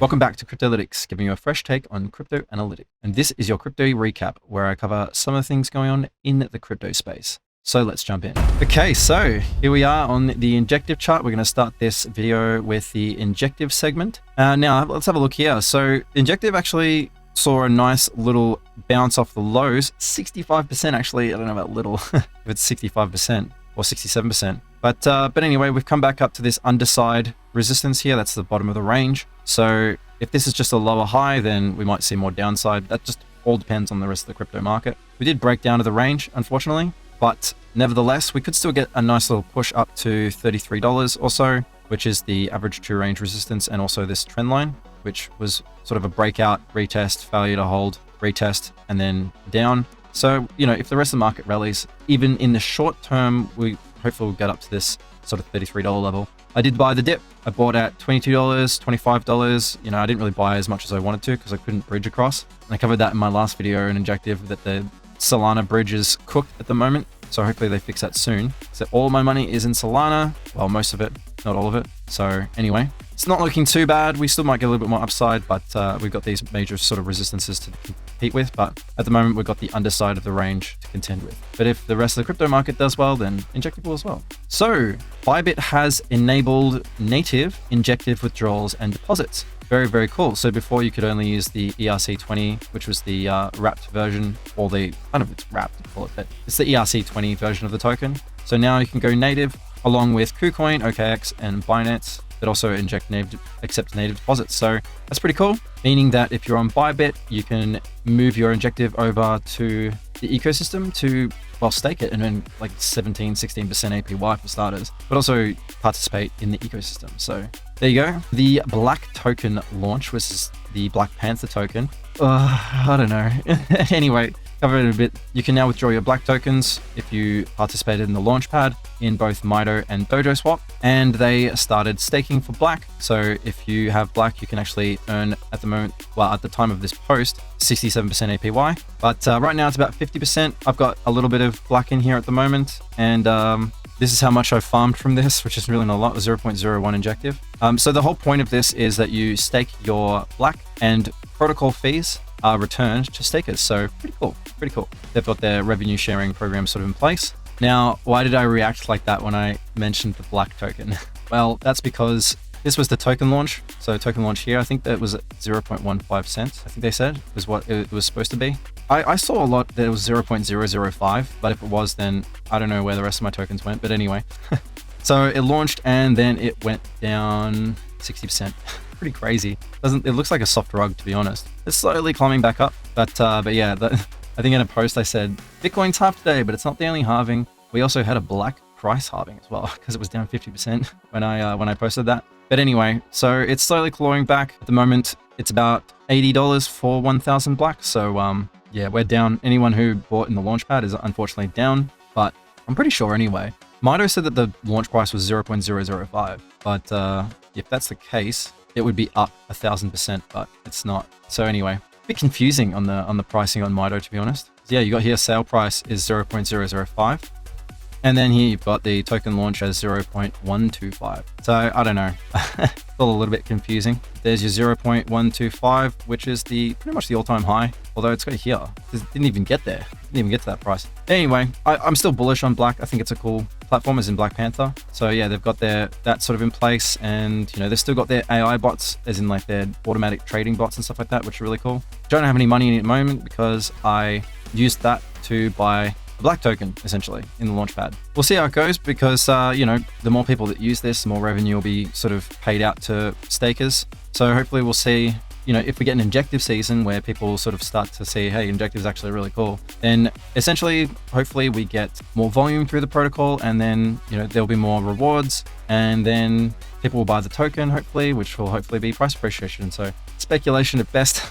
Welcome back to Kryptolytix, giving you a fresh take on crypto analytics. And this is your crypto recap, where I cover some of the things going on in the crypto space. So let's jump in. Okay, so here we are on the Injective chart. We're going to start this video with the Injective segment. Now let's have a look here. So Injective actually saw a nice little bounce off the lows, 65% actually. I don't know about little, if it's 65% or 67%. But anyway, we've come back up to this underside resistance here. That's the bottom of the range. So if this is just a lower high, then we might see more downside. That just all depends on the rest of the crypto market. We did break down to the range, unfortunately, but nevertheless, we could still get a nice little push up to $33 or so, which is the average true range resistance, and also this trend line, which was sort of a breakout, retest, failure to hold, retest, and then down. So, you know, if the rest of the market rallies, even in the short term, we hopefully will get up to this sort of $33 level. I did buy the dip. I bought at $22, $25. You know, I didn't really buy as much as I wanted to because I couldn't bridge across. And I covered that in my last video in Injective, that the Solana bridge is cooked at the moment. So hopefully they fix that soon. So all my money is in Solana. Well, most of it, not all of it. So anyway, it's not looking too bad. We still might get a little bit more upside, but we've got these major sort of resistances to compete with. But at the moment, we've got the underside of the range to contend with. But if the rest of the crypto market does well, then Injective will as well. So Bybit has enabled native injective withdrawals and deposits. Very, very cool. So before you could only use the ERC20, which was the wrapped version, or the kind of, it's wrapped, you call it, but it's the ERC20 version of the token. So now you can go native along with KuCoin, OKX, and Binance that also accept native deposits. So that's pretty cool, meaning that if you're on Bybit, you can move your Injective over to the ecosystem to, well, stake it and earn like 17, 16% APY for starters, but also participate in the ecosystem. So there you go. The Black token launch was the Black Panther token. I don't know. Anyway, covered it a bit. You can now withdraw your Black tokens if you participated in the launchpad in both Mito and Dojo Swap, and they started staking for Black. So if you have Black, you can actually earn at the moment, well, at the time of this post, 67% APY. But right now it's about 50%. I've got a little bit of Black in here at the moment, and this is how much I've farmed from this, which is really not a lot, 0.01 Injective. So the whole point of this is that you stake your Black, and protocol fees are returned to stakers. So pretty cool, pretty cool. They've got their revenue sharing program sort of in place. Now, why did I react like that when I mentioned the Black token? Well, that's because this was the token launch. So token launch here, I think that was at 0.15 cents. I think they said was what it was supposed to be. I saw a lot that it was 0.005, but if it was, then I don't know where the rest of my tokens went. But anyway, so it launched and then it went down 60%. Pretty crazy. It looks like a soft rug, to be honest. It's slowly climbing back up, but yeah, I think in a post I said Bitcoin's half today, but it's not the only halving. We also had a Black price halving as well, because it was down 50% when I posted that. But anyway, so it's slowly clawing back. At the moment, it's about $80 for 1,000 Black. So yeah, we're down. Anyone who bought in the launchpad is unfortunately down, but I'm pretty sure anyway. Mito said that the launch price was 0.005, but if that's the case, it would be up 1,000%, but it's not. So anyway, a bit confusing on the pricing on Mito, to be honest. So yeah, you got here sale price is 0.005. And then here you've got the token launch as 0.125. So I don't know, it's all a little bit confusing. There's your 0.125, which is pretty much the all-time high. Although it's got here, it didn't even get there. Didn't even get to that price. Anyway, I'm still bullish on Black. I think it's a cool platform, as in Black Panther. So yeah, they've got that sort of in place, and you know, they've still got their AI bots, as in like their automatic trading bots and stuff like that, which are really cool. Don't have any money in it at the moment because I used that to buy a Black token, essentially, in the launchpad. We'll see how it goes because, you know, the more people that use this, the more revenue will be sort of paid out to stakers. So hopefully we'll see, you know, if we get an Injective season where people sort of start to see, hey, Injective is actually really cool, then essentially, hopefully we get more volume through the protocol, and then, you know, there'll be more rewards, and then people will buy the token, hopefully, which will hopefully be price appreciation. So speculation at best.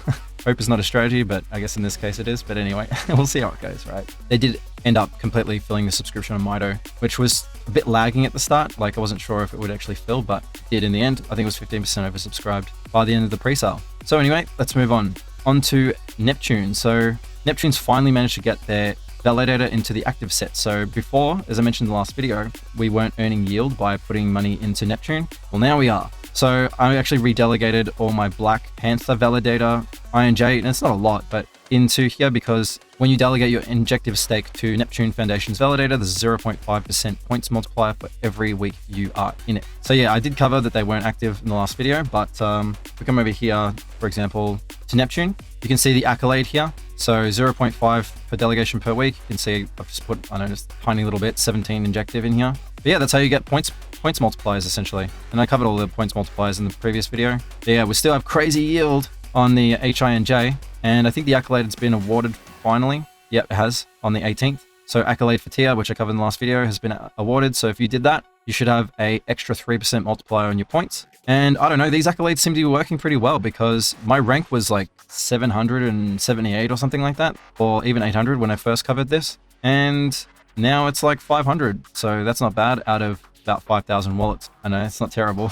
Hope is not a strategy, but I guess in this case it is. But anyway, we'll see how it goes, right? They did end up completely filling the subscription on Mito, which was a bit lagging at the start. Like I wasn't sure if it would actually fill, but it did in the end. I think it was 15% oversubscribed by the end of the pre-sale. So anyway, let's move on to Neptune. So Neptune's finally managed to get their Validator into the active set. So before, as I mentioned in the last video, we weren't earning yield by putting money into Neptune. Well, now we are. So I actually redelegated all my Black Panther Validator INJ, and it's not a lot, but into here, because when you delegate your injective stake to Neptune Foundation's Validator, there's a 0.5% points multiplier for every week you are in it. So yeah, I did cover that they weren't active in the last video, but if we come over here, for example, to Neptune, you can see the accolade here. So 0.5 per delegation per week. You can see I've just put, I don't know, just a tiny little bit, 17 injective in here. But yeah, that's how you get points multipliers essentially. And I covered all the points multipliers in the previous video. But yeah, we still have crazy yield on the INJ, and I think the accolade has been awarded finally. Yep, it has, on the 18th. So accolade for tier, which I covered in the last video, has been awarded. So if you did that, you should have a extra 3% multiplier on your points. And I don't know, these accolades seem to be working pretty well, because my rank was like 778 or something like that, or even 800 when I first covered this. And now it's like 500. So that's not bad out of about 5,000 wallets. I know it's not terrible.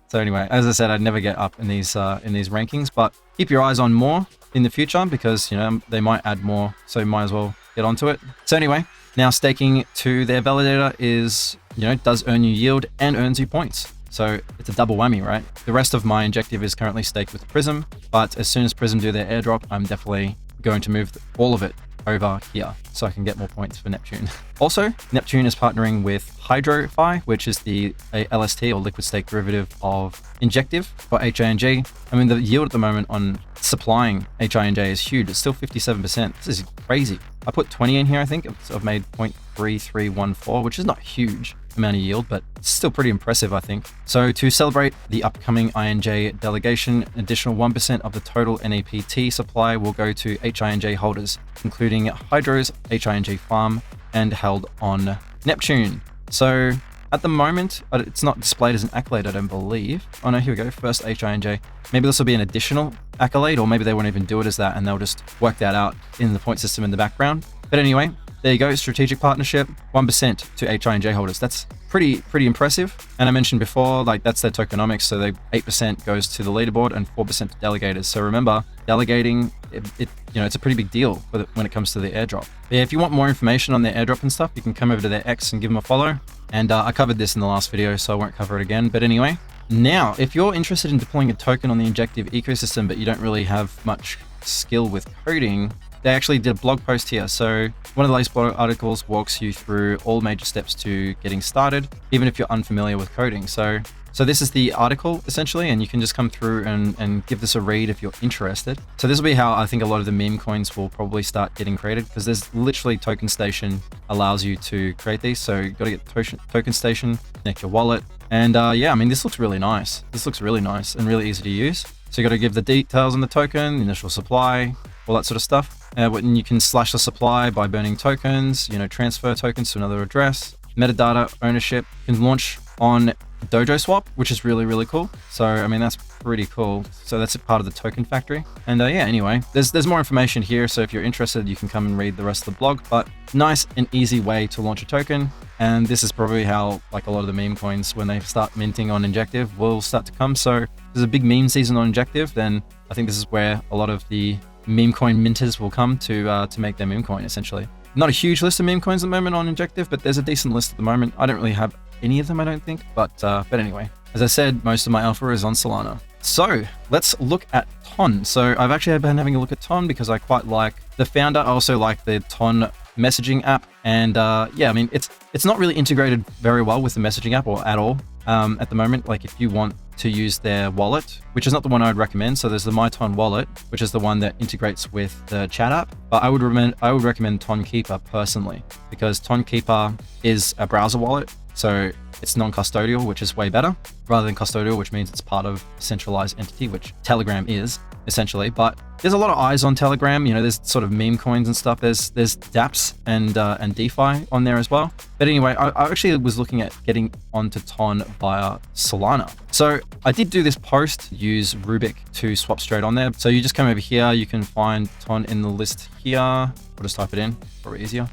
So anyway, as I said, I'd never get up in these rankings, but keep your eyes on more in the future, because, you know, they might add more. So you might as well get onto it. So anyway, now staking to their validator is, you know, does earn you yield and earns you points. So it's a double whammy, right? The rest of my injective is currently staked with Prism, but as soon as Prism do their airdrop, I'm definitely going to move all of it over here so I can get more points for Neptune. Also, Neptune is partnering with HydroFi, which is the LST or liquid stake derivative of Injective for HINJ. I mean, the yield at the moment on supplying HINJ is huge. It's still 57%. This is crazy. I put 20 in here, I think. I've made 0.3314, which is not huge amount of yield, but it's still pretty impressive, I think. So to celebrate the upcoming INJ delegation, an additional 1% of the total NAPT supply will go to HINJ holders, including Hydro's HINJ farm and held on Neptune. So at the moment, it's not displayed as an accolade, I don't believe. Oh no, here we go, first HINJ. Maybe this will be an additional accolade, or maybe they won't even do it as that and they'll just work that out in the point system in the background. But anyway, there you go, strategic partnership, 1% to HINJ holders. That's pretty impressive. And I mentioned before, like, that's their tokenomics. So they 8% goes to the leaderboard and 4% to delegators. So remember, delegating, you know, it's a pretty big deal when it comes to the airdrop. But yeah, if you want more information on their airdrop and stuff, you can come over to their X and give them a follow. And I covered this in the last video, so I won't cover it again. But anyway, now, if you're interested in deploying a token on the Injective ecosystem, but you don't really have much skill with coding, they actually did a blog post here. So one of the latest blog articles walks you through all major steps to getting started, even if you're unfamiliar with coding. So this is the article essentially, and you can just come through and give this a read if you're interested. So this will be how I think a lot of the meme coins will probably start getting created, because there's literally Token Station allows you to create these. So you got to get Token Station, connect your wallet. And yeah, I mean, this looks really nice. This looks really nice and really easy to use. So you got to give the details on the token, initial supply, all that sort of stuff. And you can slash the supply by burning tokens, you know, transfer tokens to another address, metadata ownership. You can launch on Dojo Swap, which is really cool. So I mean, that's pretty cool. So that's a part of the token factory. And yeah, anyway, there's more information here. So if you're interested, you can come and read the rest of the blog. But nice and easy way to launch a token. And this is probably how, like, a lot of the meme coins, when they start minting on Injective, will start to come. So if there's a big meme season on Injective, then I think this is where a lot of the meme coin minters will come to make their meme coin, essentially. Not a huge list of meme coins at the moment on Injective, but there's a decent list at the moment. I don't really have any of them, I don't think, but anyway, as I said, most of my alpha is on Solana. So let's look at Ton. So I've actually been having a look at Ton because I quite like the founder. I also like the Ton messaging app, and yeah, I mean, it's not really integrated very well with the messaging app, or at all at the moment. Like, if you want to use their wallet, which is not the one I would recommend. So there's the MyTon wallet, which is the one that integrates with the chat app. But I would recommend Ton Keeper personally, because Ton Keeper is a browser wallet. So it's non-custodial, which is way better, rather than custodial, which means it's part of a centralized entity, which Telegram is essentially. But there's a lot of eyes on Telegram. You know, there's sort of meme coins and stuff. There's dApps and DeFi on there as well. But anyway, I actually was looking at getting onto Ton via Solana. So I did do this post, use Rubik to swap straight on there. So you just come over here, you can find Ton in the list here. I'll just type it in, probably easier.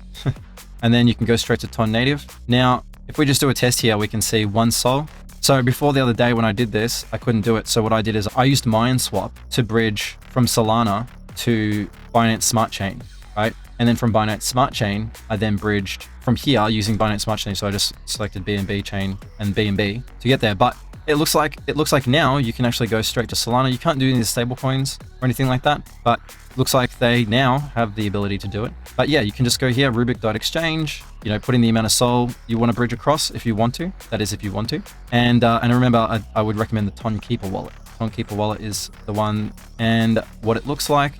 And then you can go straight to Ton native. Now, if we just do a test here, we can see 1 sol. So before the other day when I did this, I couldn't do it. So what I did is I used MineSwap to bridge from Solana to Binance Smart Chain, right? And then from Binance Smart Chain, I then bridged from here using Binance Smart Chain. So I just selected BNB chain and BNB to get there. But it looks like now you can actually go straight to Solana. You can't do any stable coins or anything like that, but looks like they now have the ability to do it. But yeah, you can just go here, Rubik.exchange, you know, put in the amount of SOL you want to bridge across if you want to. That is if you want to. And remember, I would recommend the Ton Keeper wallet. Ton Keeper wallet is the one, and what it looks like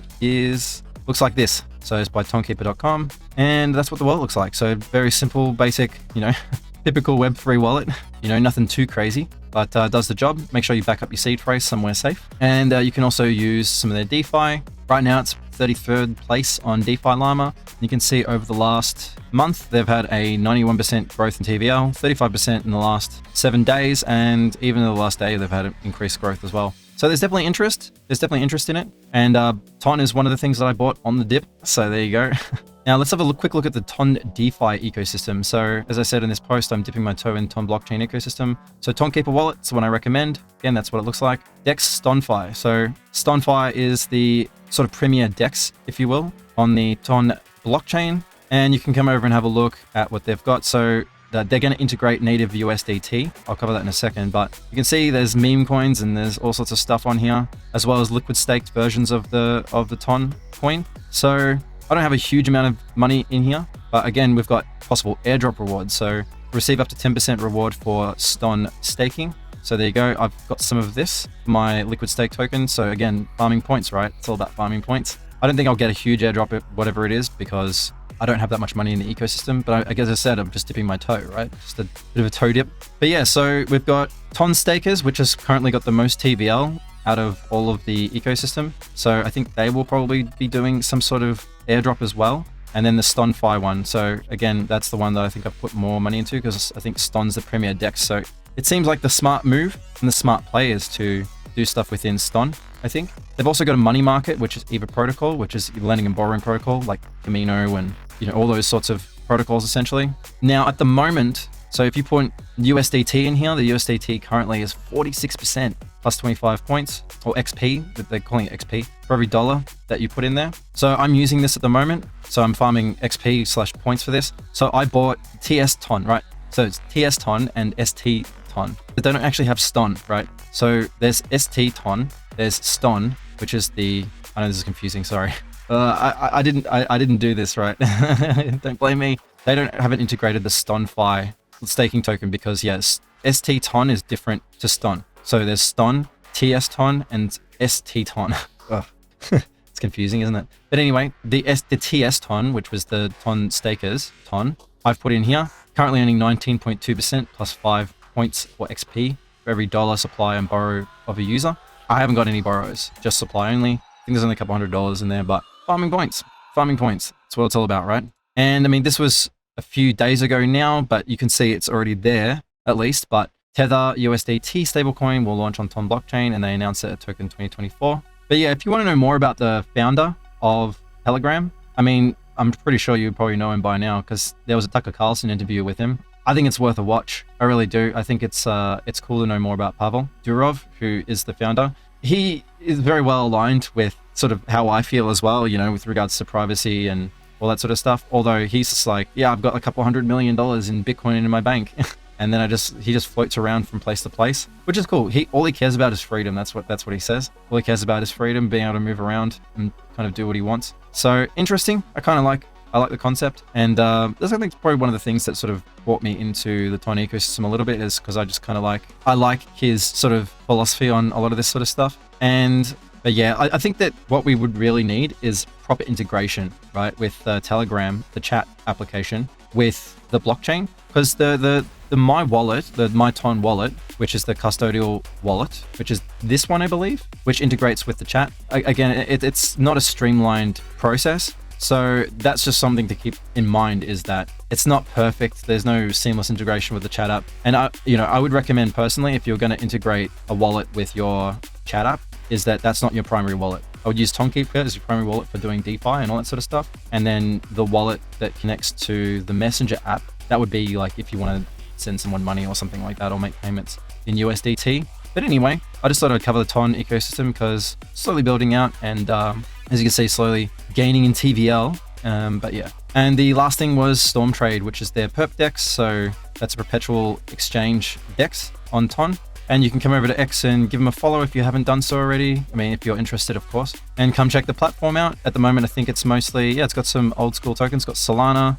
like this. So it's by tonkeeper.com, and that's what the wallet looks like. So very simple, basic, you know, typical Web3 wallet, you know, nothing too crazy, but does the job. Make sure you back up your seed phrase somewhere safe. And you can also use some of their DeFi. Right now it's 33rd place on DeFi Llama. You can see over the last month, they've had a 91% growth in TVL, 35% in the last 7 days, and even in the last day, they've had increased growth as well. So there's definitely interest. There's definitely interest in it. And Ton is one of the things that I bought on the dip. So there you go. Now let's have a quick look at the Ton DeFi ecosystem. So as I said in this post, I'm dipping my toe in Ton blockchain ecosystem. So Ton Keeper wallet is the one I recommend. Again, that's what it looks like. DEX StonFi. So StonFi is the sort of premier DEX, if you will, on the Ton blockchain. And you can come over and have a look at what they've got. So they're going to integrate native USDT. I'll cover that in a second, but you can see there's meme coins and there's all sorts of stuff on here, as well as liquid staked versions of the Ton coin. So I don't have a huge amount of money in here, but again, we've got possible airdrop rewards. So receive up to 10% reward for Ston staking. So there you go. I've got some of this, my liquid stake token. So again, farming points, right? It's all about farming points. I don't think I'll get a huge airdrop at whatever it is because I don't have that much money in the ecosystem, but I guess I said, I'm just dipping my toe, right? Just a bit of a toe dip. But yeah, so we've got Ton Stakers, which has currently got the most TVL out of all of the ecosystem. So I think they will probably be doing some sort of airdrop as well. And then the StonFi one. So again, that's the one that I think I've put more money into because I think Ston's the premier DEX. So it seems like the smart move and the smart play is to do stuff within Ston, I think. They've also got a money market, which is EVA protocol, which is lending and borrowing protocol, like Camino and, you know, all those sorts of protocols essentially. Now at the moment, so if you put USDT in here, the USDT currently is 46% plus 25 points, or XP, they're calling it XP, for every dollar that you put in there. So I'm using this at the moment. So I'm farming XP/points for this. So I bought TS Ton, right? So it's TS Ton and ST Ton. But they don't actually have Ston, right? So there's ST Ton, there's Ston, which is I know this is confusing, sorry. I didn't do this right. Don't blame me. They haven't integrated the StonFi staking token because yes, ST Ton is different to Ston. So there's Ston, TS Ton, and ST Ton. It's confusing, isn't it? But anyway, the TS Ton, which was the Ton Stakers Ton, I've put in here. Currently earning 19.2% plus 5 points for XP for every dollar supply and borrow of a user. I haven't got any borrows, just supply only. I think there's only a couple $100 in there, but farming points. Farming points. That's what it's all about, right? And I mean, this was a few days ago now, but you can see it's already there at least. But Tether USDT stablecoin will launch on Ton blockchain, and they announced it at Token 2024. But yeah, if you want to know more about the founder of Telegram, I mean, I'm pretty sure you probably know him by now because there was a Tucker Carlson interview with him. I think it's worth a watch. I really do. I think it's cool to know more about Pavel Durov, who is the founder. He is very well aligned with sort of how I feel as well, you know, with regards to privacy and all that sort of stuff. Although he's just like, yeah, I've got a couple $100 million in Bitcoin in my bank. And then he just floats around from place to place, which is cool. All he cares about is freedom. That's what he says. All he cares about is freedom, being able to move around and kind of do what he wants. So interesting. I like the concept. And that's, I think, probably one of the things that sort of brought me into the Ton ecosystem a little bit, is because I just kind of I like his sort of philosophy on a lot of this sort of stuff. But yeah, I think that what we would really need is proper integration, right, with Telegram, the chat application, with the blockchain, because the My Wallet, the My Ton wallet, which is the custodial wallet, which is this one, I believe, which integrates with the chat. Again, it's not a streamlined process. So that's just something to keep in mind, is that it's not perfect. There's no seamless integration with the chat app. And I would recommend personally, if you're going to integrate a wallet with your chat app, is that's not your primary wallet. I would use Tonkeeper as your primary wallet for doing DeFi and all that sort of stuff. And then the wallet that connects to the Messenger app, that would be like if you want to send someone money or something like that, or make payments in USDT. But anyway, I just thought I'd cover the Ton ecosystem because slowly building out, and as you can see, slowly gaining in TVL. But yeah. And the last thing was StormTrade, which is their Perp DEX. So that's a perpetual exchange DEX on Ton. And you can come over to X and give them a follow if you haven't done so already. I mean, if you're interested, of course. And come check the platform out. At the moment, I think it's mostly, yeah, it's got some old school tokens. It's got Solana,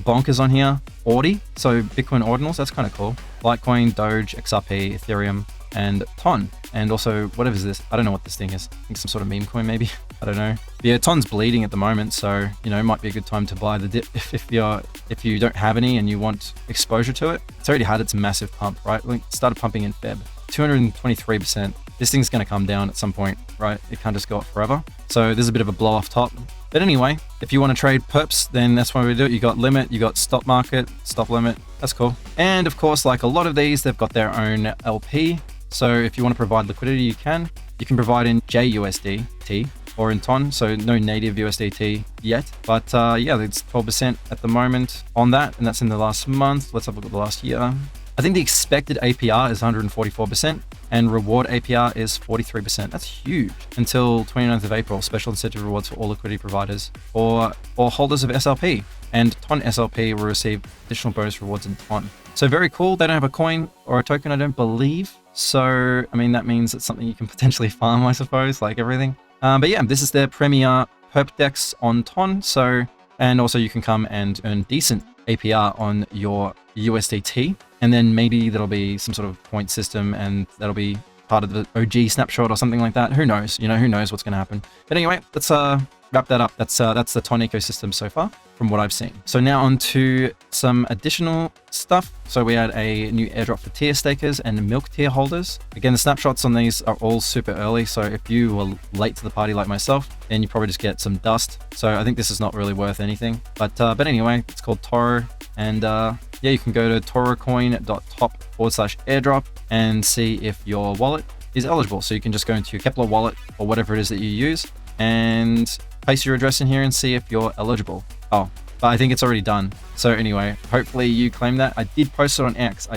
Bonkers on here, Audi, so Bitcoin ordinals. That's kind of cool. Litecoin, Doge, XRP, Ethereum, and Ton. And also, whatever is this? I don't know what this thing is. I think some sort of meme coin, maybe. I don't know. But yeah, Ton's bleeding at the moment, so you know, it might be a good time to buy the dip if you don't have any and you want exposure to it. It's already had its massive pump, right? It started pumping in Feb, 223%. This thing's going to come down at some point, right? It can't just go up forever. So there's a bit of a blow off top. But anyway, if you want to trade perps, then that's why we do it. You got limit, you got stop market, stop limit. That's cool. And of course, like a lot of these, they've got their own LP. So if you want to provide liquidity, you can. You can provide in JUSDT or in Ton, so no native USDT yet. But yeah, it's 12% at the moment on that, and that's in the last month. Let's have a look at the last year. I think the expected APR is 144%, and reward APR is 43%. That's huge. Until 29th of April, special incentive rewards for all liquidity providers or holders of SLP. And Ton SLP will receive additional bonus rewards in Ton. So very cool. They don't have a coin or a token, I don't believe. So, I mean, that means it's something you can potentially farm, I suppose, like everything. But yeah, this is their premier perp DEX on Ton. So, and also you can come and earn decent APR on your USDT. And then maybe that'll be some sort of point system and that'll be part of the OG snapshot or something like that. Who knows? You know, who knows what's going to happen. But anyway, let's wrap that up. That's the Ton ecosystem so far from what I've seen. So now on to some additional stuff. So we had a new airdrop for tier stakers and milk tier holders. Again, the snapshots on these are all super early. So if you were late to the party like myself, then you probably just get some dust. So I think this is not really worth anything. But anyway, it's called Toro. And yeah, you can go to torocoin.top/airdrop and see if your wallet is eligible. So you can just go into your Kepler wallet or whatever it is that you use and paste your address in here and see if you're eligible. Oh, but I think it's already done. So anyway, hopefully you claim that. I did post it on X.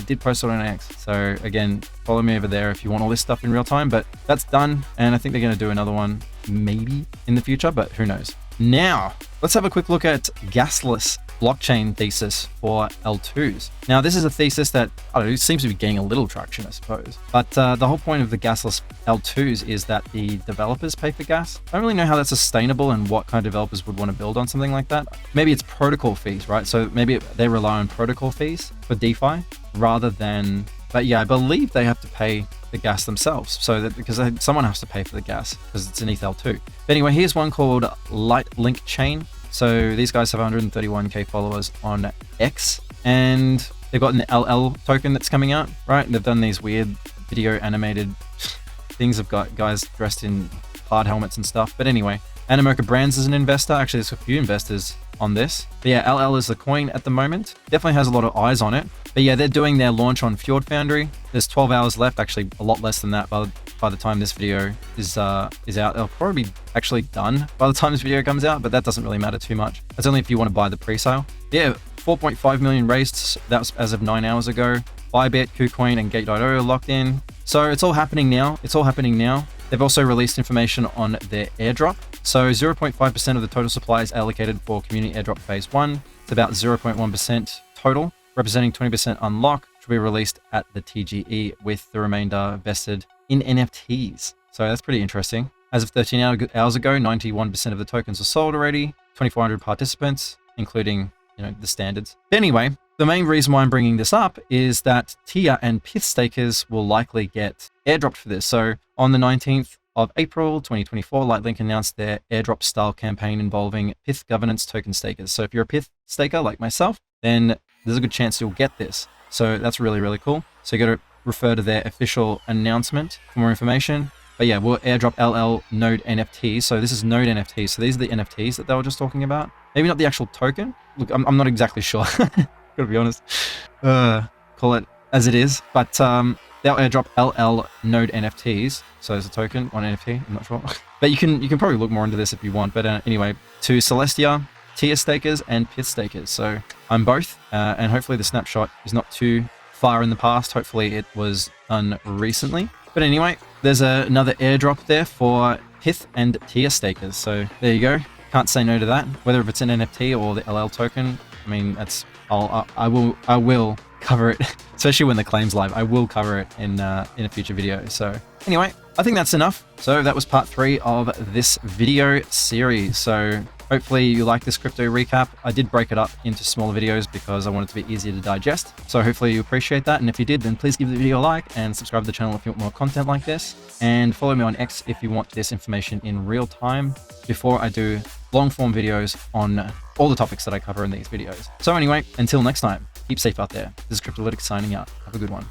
So again, follow me over there if you want all this stuff in real time, but that's done. And I think they're going to do another one maybe in the future, but who knows. Now, let's have a quick look at Gasless blockchain thesis for L2s. Now, this is a thesis that, I don't know, seems to be gaining a little traction, I suppose. But the whole point of the Gasless L2s is that the developers pay for gas. I don't really know how that's sustainable and what kind of developers would want to build on something like that. Maybe it's protocol fees, right? So maybe they rely on protocol fees for DeFi rather than, but yeah, I believe they have to pay the gas themselves. So that because someone has to pay for the gas because it's an ETH L2. But anyway, here's one called LightLinkChain. So these guys have 131k followers on X, and they've got an LL token that's coming out, right? They've done these weird video animated things. Have got guys dressed in hard helmets and stuff. But anyway, Animoca Brands is an investor. Actually, there's a few investors on this. But yeah, LL is the coin at the moment. Definitely has a lot of eyes on it. But yeah, they're doing their launch on Fjord Foundry. There's 12 hours left, actually a lot less than that by the time this video is out. It'll probably be actually done by the time this video comes out, but that doesn't really matter too much. That's only if you want to buy the pre-sale. Yeah, 4.5 million raised. That was as of 9 hours ago. Bybit, KuCoin, and Gate.io are locked in. So it's all happening now. They've also released information on their airdrop. So 0.5% of the total supply is allocated for community airdrop phase 1. It's about 0.1% total, representing 20% unlock, which will be released at the TGE with the remainder vested in NFTs. So that's pretty interesting. As of 13 hours ago, 91% of the tokens are sold already, 2,400 participants, including, you know, the standards. But anyway, the main reason why I'm bringing this up is that tier and pith stakers will likely get airdropped for this. So on the 19th of April 2024, LightLink announced their airdrop style campaign involving pith governance token stakers. So if you're a pith staker like myself, then there's a good chance you'll get this. So that's really, really cool. So you got to refer to their official announcement for more information. But yeah, we'll airdrop LL Node NFTs. So this is Node NFTs. So these are the NFTs that they were just talking about. Maybe not the actual token. Look, I'm not exactly sure. Gotta be honest. Call it as it is. But they'll airdrop LL Node NFTs. So there's a token on NFT. I'm not sure. But you can probably look more into this if you want. But anyway, to Celestia, tier stakers, and pith stakers. So I'm both. And hopefully the snapshot is not too far in the past. Hopefully it was done recently. But anyway, there's another airdrop there for pith and tier stakers. So there you go. Can't say no to that. Whether if it's an NFT or the LL token, I mean, that's I will cover it, especially when the claim's live. I will cover it in a future video. So anyway, I think that's enough. So that was part 3 of this video series. So hopefully you like this crypto recap. I did break it up into smaller videos because I want it to be easier to digest. So hopefully you appreciate that. And if you did, then please give the video a like and subscribe to the channel if you want more content like this. And follow me on X if you want this information in real time before I do long form videos on all the topics that I cover in these videos. So anyway, until next time, keep safe out there. This is Kryptolytix signing out. Have a good one.